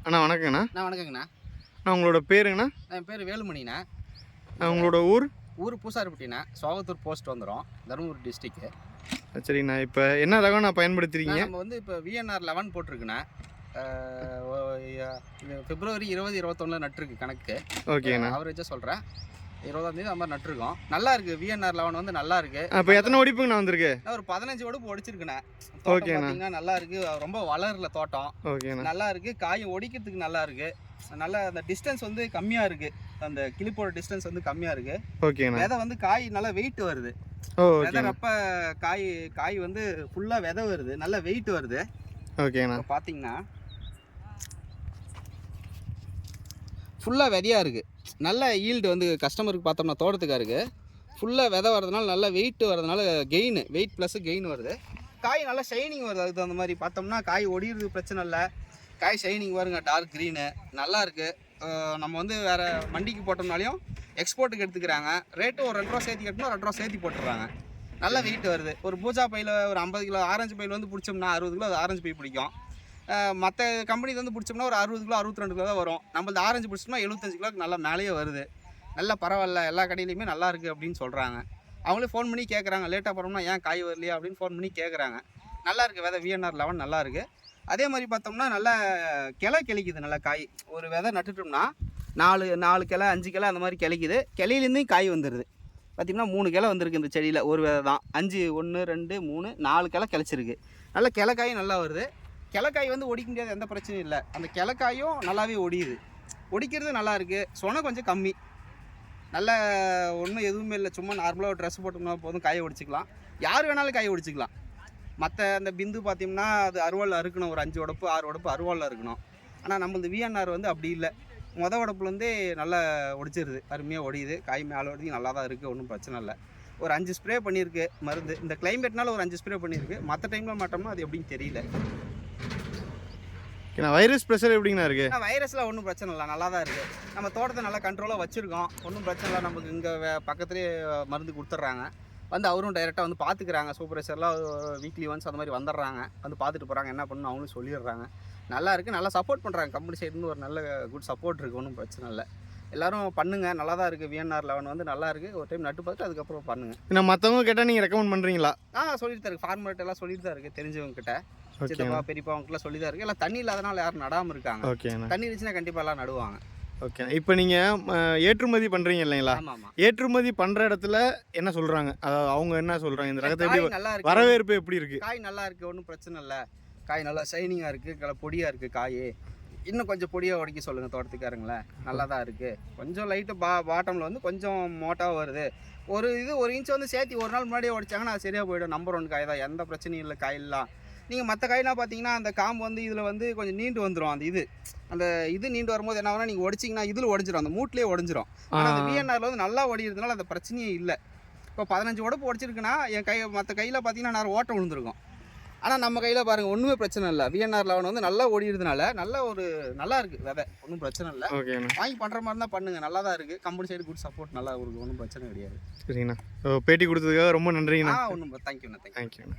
அண்ணா வணக்கங்கண்ணா. வணக்கங்கண்ணா. உங்களோட பேருங்கண்ணா? என் பேர் வேலுமணிண்ணா. உங்களோட ஊர்? பூசாரிப்பட்டிண்ணா. சோகத்தூர் போஸ்ட் வந்துடும், தருமபுரி டிஸ்ட்ரிக்ட்டு. சரிங்கண்ணா. இப்போ என்ன ரகம் நான் பயன்படுத்துறீங்க? நம்ம வந்து இப்போ VNR 11 போட்டிருக்குண்ணா. பிப்ரவரி 20, 21 நட்டுருக்கு கணக்கு. ஓகேண்ணா. அவரேஜாக சொல்கிறேன், 20ஆம் தேதி அது மாதிரி நட்டுருக்கோம். நல்லா இருக்குது. VNR 11 வந்து நல்லா இருக்குது. இப்போ எத்தனை ஒடிப்புங்கண்ணா வந்திருக்கு? ஒரு 15 ஒடிப்பு ஒடிச்சிருக்குண்ணா. தோட்டம் பார்த்தீங்கன்னா நல்லா இருக்குது. ரொம்ப வளரல தோட்டம். ஓகேண்ணா. நல்லா இருக்குது. காயும் ஒடிக்கிறதுக்கு நல்லா இருக்குது. நல்லா அந்த டிஸ்டன்ஸ் வந்து கம்மியாக இருக்குது. அந்த கிளிப்போட டிஸ்டன்ஸ் வந்து கம்மியாக இருக்குது. ஓகேண்ணா. விதை வந்து காய் நல்லா வெயிட் வருது. விதைறப்ப காய் வந்து ஃபுல்லாக விதை வருது, நல்லா வெயிட் வருது. ஓகேண்ணா. பார்த்தீங்கன்னா ஃபுல்லாக விதையாக இருக்குது. நல்ல ஈல்டு வந்து கஸ்டமருக்கு பார்த்தோம்னா தோட்டத்துக்காருக்கு ஃபுல்லாக விதை வரதுனால நல்லா வெயிட் வரதுனால வெயிட் ப்ளஸ் கெயின் வருது. காய் நல்லா ஷைனிங் வருது. அதுக்கு அந்த மாதிரி பார்த்தோம்னா காய் ஒடிகிறது பிரச்சனை இல்லை. காய் ஷைனிங் வருங்க, டார்க் க்ரீனு நல்லா இருக்குது. நம்ம வந்து வேறு மண்டிக்கு போட்டோம்னாலையும் எக்ஸ்போர்ட்டுக்கு எடுத்துக்கிறாங்க. ரேட்டு ஒரு 2 ரூபா சேர்த்தி கட்டணும், 2 ரூபா சேர்த்தி போட்டுடுறாங்க. நல்லா வெயிட் வருது. ஒரு பூஜா பையில் ஒரு 50 கிலோ ஆரஞ்சு பையில் வந்து பிடிச்சோம்னா 60 கிலோ அது ஆரஞ்சு பை பிடிக்கும். மற்ற கம்பெனி வந்து பிடிச்சோம்னா ஒரு 60 கிலோ 62 கிலோ தான் வரும். நம்மளது ஆரஞ்சு பிடிச்சோம்னா 75 கிலோக்கு நல்லா மேலேயே வருது. நல்லா பரவாயில்ல, எல்லா கடையிலையுமே நல்லா இருக்குது அப்படின்னு சொல்கிறாங்க. அவங்களே ஃபோன் பண்ணி கேட்குறாங்க, லேட்டாக போகிறோம்னா ஏன் காய் வரலையா அப்படின்னு ஃபோன் பண்ணி கேட்குறாங்க. நல்லா இருக்குது விதை. VNR 11 நல்லா இருக்குது. அதே மாதிரி பார்த்தோம்னா நல்லா கிளைக்குது. நல்லா காய் ஒரு விதை நட்டுட்டோம்னா 4 கிளை 5 கிளை அந்த மாதிரி கிளைக்குது. கிளையிலேருந்தே காய் வந்துடுது. பார்த்திங்கன்னா 3 கிளை வந்திருக்கு இந்த செடியில். ஒரு விதை தான் 5 1 2 3 4 கிளை கிளச்சிருக்கு. நல்லா கிளைக்காயும் நல்லா வருது. கிளைக்காய் வந்து ஒடிக்க முடியாது, எந்த பிரச்சனையும் இல்லை. அந்த கிளைக்காயும் நல்லாவே ஒடியுது. ஒடிக்கிறது நல்லா இருக்குது. சொன்ன கொஞ்சம் கம்மி. நல்ல ஒன்றும் எதுவுமே இல்லை. சும்மா நார்மலாக ஒரு ட்ரெஸ் போட்டோம்னா போதும், காயை ஒடிச்சிக்கலாம். யார் வேணாலும் காயை ஒடிச்சிக்கலாம். மற்ற அந்த பிந்து பார்த்தீங்கன்னா அது அருவாளில் அறுக்கணும். ஒரு 5 உடப்பு 6 உடப்பு அருவாளில் இருக்கணும். ஆனால் நம்மளது VNR வந்து அப்படி இல்லை. உடப்புலேருந்தே நல்லா ஒடிச்சிருது. அருமையாக ஒடியுது. காய் மேலே ஒடிச்சு நல்லா தான் இருக்குது. ஒன்றும் பிரச்சனை இல்லை. ஒரு 5 ஸ்ப்ரே பண்ணியிருக்கு மருந்து. இந்த கிளைமேட்னால ஒரு 5 ஸ்ப்ரே பண்ணியிருக்கு. மற்ற டைமில் மாட்டோம்னா அது எப்படின்னு தெரியல. வைரஸ் ப்ரெஷர் எப்படிங்கண்ணா இருக்குது? வைரஸ்லாம் ஒன்றும் பிரச்சனை இல்லை, நல்லா தான் இருக்குது. நம்ம தோட்டத்தை நல்லா கண்ட்ரோலாக வச்சுருக்கோம். ஒன்றும் பிரச்சனை இல்லை. நமக்கு இங்கே பக்கத்துலேயே மருந்து கொடுத்துட்றாங்க. வந்து அவரும் டைரெக்டாக வந்து பார்த்துக்கிறாங்க. சூப்பர்வைசர்லாம் வீக்லி ஒன்ஸ் அந்த மாதிரி வந்துடுறாங்க. வந்து பார்த்துட்டு போகிறாங்க, என்ன பண்ணணும் அவங்களும் சொல்லிடுறாங்க. நல்லா இருக்குது. நல்லா சப்போர்ட் பண்ணுறாங்க. கம்பெனி சைடுன்னு ஒரு நல்ல குட் சப்போர்ட் இருக்குது. ஒன்றும் பிரச்சனை இல்லை. எல்லோரும் பண்ணுங்கள். நல்லா தான் இருக்குது. VNR 11 வந்து நல்லா இருக்குது. ஒரு டைம் நட்டு பார்த்துட்டு அதுக்கப்புறம் பண்ணுங்கள். நான் மற்றவங்க கேட்டால் நீங்கள் ரெக்கமெண்ட் பண்ணுறீங்களா? சொல்லிட்டு தான் இருக்குது. ஃபார்மர்கிட்ட எல்லாம் சொல்லிட்டு தான் இருக்குது. தெரிஞ்சவங்க கிட்ட சித்தப்பா பெரியப்பா அவங்களாம் சொல்லி தான் இருக்குது. எல்லாம் தண்ணி இல்லாதனால யாரும் நடாமல் இருக்காங்க. ஓகே. தண்ணி இருந்துச்சுன்னா கண்டிப்பாக எல்லாம் நடுவாங்க. ஓகே. இப்போ நீங்கள் ஏற்றுமதி பண்ணுறீங்க இல்லைங்களா? ஆமாம். ஏற்றுமதி பண்ணுற இடத்துல என்ன சொல்கிறாங்க? அதாவது அவங்க என்ன சொல்கிறாங்க? இந்த ரகத்தை எப்படி நல்லா இருக்குது, வரவேற்பு எப்படி இருக்குது? காய் நல்லா இருக்குது, ஒன்றும் பிரச்சனை இல்லை. காய் நல்லா ஷைனிங்காக இருக்குது, பொடியாக இருக்குது. காய் இன்னும் கொஞ்சம் பொடியாக உடைக்க சொல்லுங்கள் தோட்டத்துக்காரங்களே. நல்லா தான் இருக்குது. கொஞ்சம் லைட்டு பாட்டமில் வந்து கொஞ்சம் மோட்டாக வருது. ஒரு இன்ச்சு வந்து சேர்த்து ஒரு நாள் முன்னாடியே உடைச்சாங்கன்னா அது சரியாக போயிடும். நம்பர் 1 காய் தான், எந்த பிரச்சனையும் இல்லை. காயெல்லாம் நீங்கள் மற்ற காயெலாம் பார்த்தீங்கன்னா அந்த காம்பு வந்து இதில் வந்து கொஞ்சம் நீண்டு வந்துடும். அந்த நீண்டு வரும்போது என்ன ஆகுனா நீங்கள் உடைச்சிங்கன்னா இதில் உடஞ்சிரும், அந்த மூட்டிலே உடஞ்சிரும். ஆனால் அந்த VNRல வந்து நல்லா ஒடிக்கிறதுனால அந்த பிரச்சனையே இல்லை. இப்போ 15 உடப்பு உடச்சிருக்குன்னா என் மற்ற கையில் பார்த்தீங்கன்னா நேரம் ஓட்டை விழுந்துருக்கும். ஆனால் நம்ம கையில் பாருங்கள் ஒன்றுமே பிரச்சனை இல்லை. VNR 11 வந்து நல்லா ஓடிறதுனால நல்லா இருக்குது விதை. ஒன்றும் பிரச்சனை இல்லை. வாங்கி பண்ணுற மாதிரி தான் பண்ணுங்கள். நல்லா தான் இருக்குது. கம்பெனி சைடு குட் சப்போர்ட் நல்லா இருக்குது. ஒன்றும் பிரச்சனை கிடையாது. சரிங்கண்ணா. பேட்டி கொடுத்ததுக்காக ரொம்ப நன்றிங்கண்ணா. ஒன்றும் தேங்க்யூண்ணா. தேங்க்யூண்ணா.